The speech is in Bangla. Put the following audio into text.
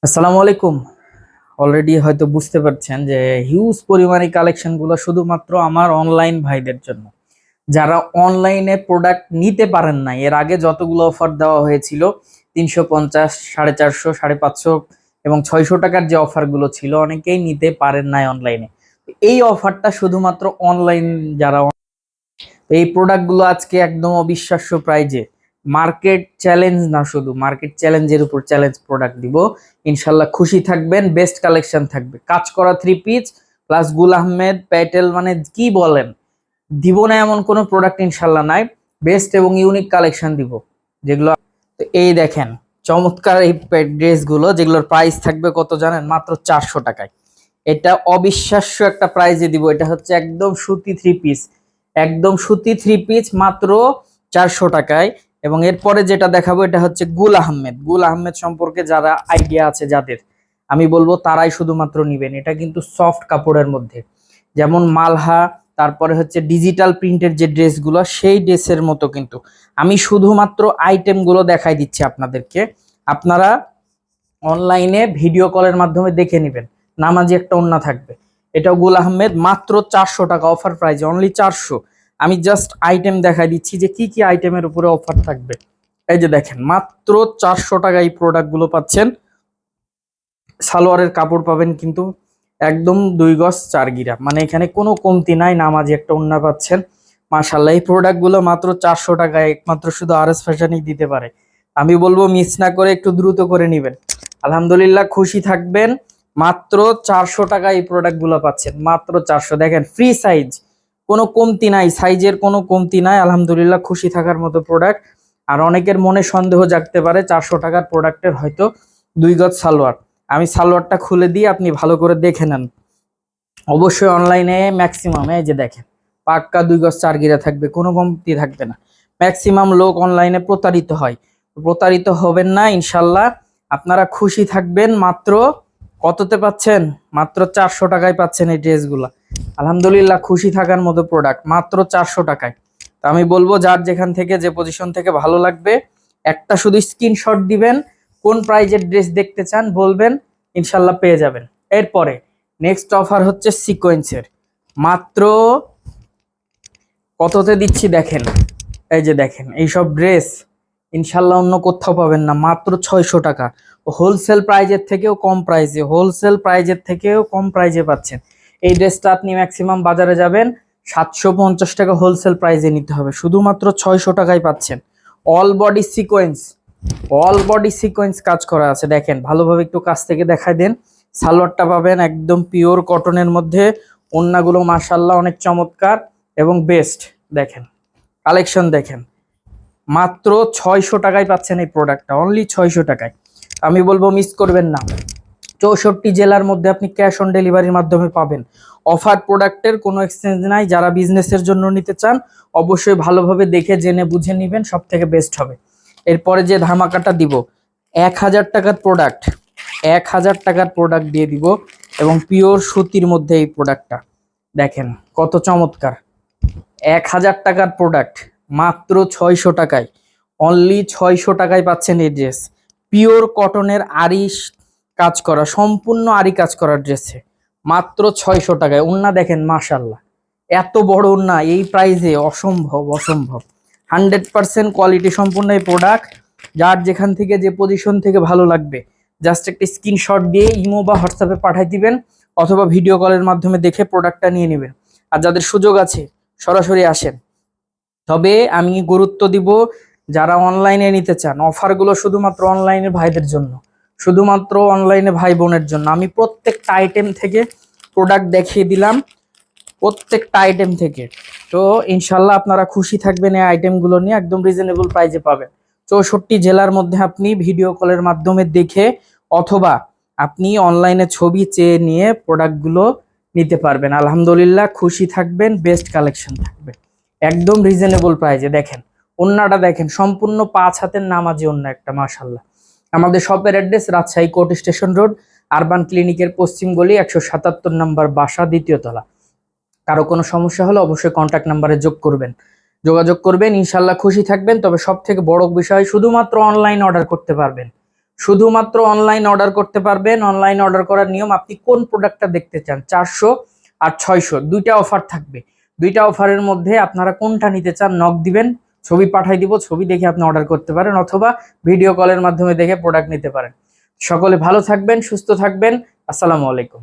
আসসালামু আলাইকুম। অলরেডি হয়তো বুঝতে পারছেন যে হিউজ পরিমাণে কালেকশন গুলো শুধুমাত্র আমার অনলাইন ভাইদের জন্য, যারা অনলাইনে প্রোডাক্ট নিতে পারেন না। এর আগে যতগুলো অফার দেওয়া হয়েছিল 350, 450, 550 এবং 600 টাকার যে অফার গুলো ছিল, অনেকেই নিতে পারেন নাই অনলাইনে। এই অফারটা শুধুমাত্র অনলাইন যারা এই প্রোডাক্টগুলো আজকে একদম অবিশ্বাস্য প্রাইজে, মার্কেট চ্যালেঞ্জ না, শুধু মার্কেট চ্যালেঞ্জের উপর চ্যালেঞ্জ প্রোডাক্ট দিব। ইনশাল্লাহ খুশি থাকবেন, বেস্ট কালেকশন থাকবে, কাজ করা থ্রি পিস প্লাস গুল আহমেদ প্যাটেল, মানে কি বলেন, দিব না এমন কোনো প্রোডাক্ট ইনশাল্লাহ নাই। বেস্ট এবং ইউনিক কালেকশন দিব যেগুলো। তো এই দেখেন চমৎকার এই ড্রেসগুলো, যেগুলোর প্রাইস থাকবে কত জানেন? মাত্র 400 টাকায়। এটা অবিশ্বাস্য একটা প্রাইজে দিব। এটা হচ্ছে একদম সুতি থ্রি পিস, একদম সুতি থ্রি পিস মাত্র 400 টাকায়। এবং এরপরে যেটা দেখাবো এটা হচ্ছে গুল আহমেদ। গুল আহমেদ সম্পর্কে যারা আইডিয়া আছে যাদের, আমি বলবো তারাই শুধুমাত্র নিবেন। এটা কিন্তু সফট কাপড়ের মধ্যে, যেমন মালহা, তারপরে হচ্ছে ডিজিটাল প্রিন্টের যে ড্রেসগুলো, সেই ড্রেসের মতো কিন্তু। আমি শুধুমাত্র আইটেমগুলো দেখাই দিচ্ছি আপনাদেরকে, আপনারা অনলাইনে ভিডিও কলের মাধ্যমে দেখে নেবেন। নামাজি একটা ওন্না থাকবে, এটাও গুল আহমেদ, মাত্র 400 টাকা অফার প্রাইস, অনলি 400। আমি জাস্ট আইটেম দেখাই দিচ্ছি যে কি কি আইটেমের উপরে অফার থাকবে। এই যে দেখেন, মাত্র 400 টাকা এই প্রোডাক্টগুলো পাচ্ছেন। সালোয়ারের কাপড় পাবেন কিন্তু একদম 2 গজ 4 গিরা, মানে এখানে কোনো কমতি নাই। নামাজি একটা ওন্না পাচ্ছেন। মাশাল্লাহ, এই প্রোডাক্টগুলো মাত্র 400 টাকায় একমাত্র শুধু আরএস ফ্যাশনই দিতে পারে। আমি বলবো মিস না করে একটু দ্রুত করে নেবেন। আলহামদুলিল্লাহ খুশি থাকবেন। মাত্র 400 টাকায় এই প্রোডাক্টগুলো পাচ্ছেন, মাত্র 400। দেখেন ফ্রি সাইজ, কোনো কমতি নাই, সাইজের কোনো কমতি নাই। আলহামদুলিল্লাহ খুশি থাকার মতো প্রোডাক্ট। আর অনেকের মনে সন্দেহ জাগতে পারে 400 টাকার প্রোডাক্টের হয়তো 2 গজ সালোয়ার। আমি সালোয়ারটা খুলে দিয়ে আপনি ভালো করে দেখে নেন। অবশ্যই অনলাইনে ম্যাক্সিমাম, এই যে দেখেন, পাক্কা 2 গজ 4 গিরা থাকবে, কোনো কমতি থাকবে না। ম্যাক্সিমাম লোক অনলাইনে প্রতারিত হয়, প্রতারিত হবেন না ইনশাল্লাহ। আপনারা খুশি থাকবেন। মাত্র কততে পাচ্ছেন? মাত্র 400 টাকায় পাচ্ছেন এই ড্রেসগুলো। আলহামদুলিল্লাহ খুশি থাকার মতো প্রোডাক্ট, মাত্র 400 টাকায়। তো আমি বলবো যার যেখান থেকে যে পজিশন থেকে ভালো লাগবে, একটা শুধু স্ক্রিনশট দিবেন, কোন প্রাইজের ড্রেস দেখতে চান বলবেন, ইনশাল্লাহ পেয়ে যাবেন। এরপরে নেক্সট অফার হচ্ছে সিকোয়েন্সের, মাত্র কততে দিচ্ছি দেখেন। এই যে দেখেন, এইসব ড্রেস ইনশাল্লাহ অন্য কোথাও পাবেন না, মাত্র 600 টাকা। হোলসেল প্রাইজের থেকেও কম প্রাইসে, হোলসেল প্রাইজের থেকেও কম প্রাইজে পাচ্ছেন। এই ড্রেসটা আপনি ম্যাক্সিমাম বাজারে যাবেন 750 টাকা হোলসেল প্রাইজে নিতে হবে, শুধুমাত্র 600 টাকায় পাচ্ছেন। All body sequence, all body sequence কাজ করা আছে। দেখেন ভালোভাবে একটু কাছ থেকে দেখায় দেন। সালোয়ারটা পাবেন একদম পিওর কটনের মধ্যে, ওন্নাগুলো মাশাল্লাহ অনেক চমৎকার এবং বেস্ট। দেখেন কালেকশন দেখেন, মাত্র 600 টাকায় পাচ্ছেন এই প্রোডাক্টটা, অনলি 600 টাকায়। আমি বলবো মিস করবেন না। 64 জেলার মধ্যে আপনি ক্যাশ অন ডেলিভারির মাধ্যমে পাবেন। অফার প্রোডাক্টের কোনো এক্সচেঞ্জ নাই। যারা বিজনেসের জন্য নিতে চান অবশ্যই ভালোভাবে দেখে জেনে বুঝে নেবেন, সব থেকে বেস্ট হবে। এরপরে যে ধামাকাটা দিব, 1000 টাকার প্রোডাক্ট, 1000 টাকার প্রোডাক্ট দিয়ে দিব, এবং পিওর সুতির মধ্যে এই প্রোডাক্টটা দেখেন কত চমৎকার। 1000 টাকার প্রোডাক্ট মাত্র 600 টাকায়, অনলি 600 টাকায় পাচ্ছেন এই ড্রেস। পিওর কটনের আরি কাজ করা, সম্পূর্ণ আরি কাজ করা ড্রেসে মাত্র 600 টাকায়। ওন্না দেখেন মাশাল্লাহ, এত বড় ওন্না এই প্রাইসে অসম্ভব, অসম্ভব। 100% কোয়ালিটি সম্পূর্ণ এই প্রোডাক্ট। যার যেখান থেকে যে পজিশন থেকে ভালো লাগবে, জাস্ট একটা স্ক্রিনশট দিয়ে ইমো বা হোয়াটসঅ্যাপে পাঠিয়ে দিবেন, অথবা ভিডিও কলের মাধ্যমে দেখে প্রোডাক্টটা নিয়ে নেবেন। আর যাদের সুযোগ আছে সরাসরি আসেন। তবে আমি গুরুত্ব দিব যারা অনলাইনে নিতে চান, অফারগুলো শুধুমাত্র অনলাইনে ভাইদের জন্য, শুধুমাত্র অনলাইনে ভাই বোনের জন্য। আমি প্রত্যেকটা আইটেম থেকে প্রোডাক্ট দেখিয়ে দিলাম, প্রত্যেকটা আইটেম থেকে। তো ইনশাল্লাহ আপনারা খুশি থাকবেন এই আইটেমগুলো নিয়ে, একদম রিজনেবল প্রাইসে পাবেন। 64 জেলার মধ্যে আপনি ভিডিও কলের মাধ্যমে দেখে, অথবা আপনি অনলাইনে ছবি চেয়ে নিয়ে প্রোডাক্টগুলো নিতে পারবেন। আলহামদুলিল্লাহ খুশি থাকবেন, বেস্ট কালেকশন থাকবে একদম রিজনেবল প্রাইসে। দেখেন ওন্নাটা দেখেন, সম্পূর্ণ 5 হাতের নামাজি ওন্না একটা, মাশাল্লাহ। আমাদের শপের address Rajshahi court station road, urban ক্লিনিকের পশ্চিম গলি, 177 নম্বর বাসা, 2য় তলা। কারো কোনো সমস্যা হলে অবশ্যই কন্ট্যাক্ট নাম্বারে যোগাযোগ করবেন, ইনশাল্লাহ খুশি থাকবেন। তবে সব থেকে বড় বিষয়, শুধুমাত্র অনলাইন অর্ডার করতে পারবেন, শুধুমাত্র অনলাইন অর্ডার করতে পারবেন। অনলাইন অর্ডার করার নিয়ম, আপনি কোন প্রোডাক্টটা দেখতে চান, 400 আর 600 দুইটা অফার থাকবে। দুইটা অফারের মধ্যে আপনারা কোনটা নিতে চান নক দিবেন, ছবি পাঠাই দিব, ছবি দেখে আপনি অর্ডার করতে পারেন অথবা ভিডিও কলের মাধ্যমে দেখে প্রোডাক্ট নিতে পারেন। সকলে ভালো থাকবেন, সুস্থ থাকবেন। আসসালামু আলাইকুম।